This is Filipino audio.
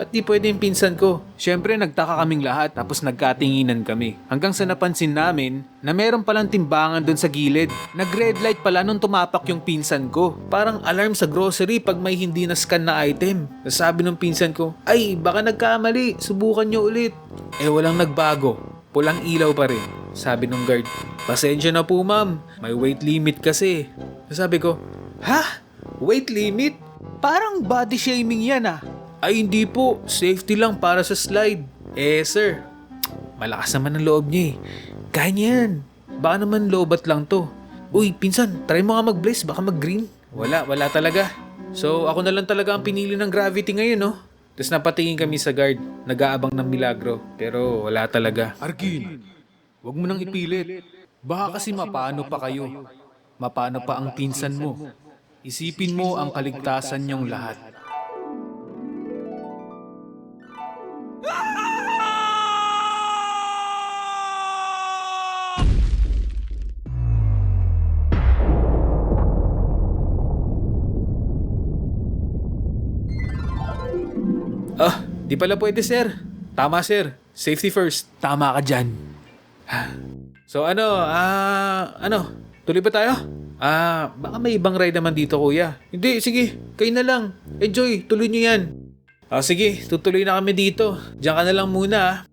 Ba't di pwede yung pinsan ko? Siyempre nagtaka kaming lahat tapos nagkatinginan kami. Hanggang sa napansin namin na meron palang timbangan doon sa gilid. Nag-red light pala nung tumapak yung pinsan ko. Parang alarm sa grocery pag may hindi na-scan na item. Sabi nung pinsan ko, ay baka nagkamali, subukan nyo ulit. Walang nagbago. Pulang ilaw pa rin. Sabi nung guard, pasensya na po ma'am, may weight limit kasi. Sabi ko, ha? Weight limit? Parang body shaming yan ah. Ay hindi po, safety lang para sa slide. Sir, malakas naman ang loob niya eh. Kaya niya yan. Baka naman lobat lang to. Uy, pinsan, try mo nga mag-blaze, baka mag-green. Wala talaga. So ako na lang talaga ang pinili ng gravity ngayon no. Tapos napatingin kami sa guard, nag-aabang ng milagro. Pero wala talaga. Arkin, wag mo nang ipilit. Baka kasi mapano pa kayo. Mapano pa ang pinsan mo. Isipin mo ang kaligtasan niyong lahat. Di pala pwede sir. Tama sir. Safety first. Tama ka dyan. So tuloy ba tayo? Baka may ibang ride naman dito kuya. Hindi, sige. Kayo na lang. Enjoy, tuloy nyo yan. Sige, tutuloy na kami dito. Diyan ka na lang muna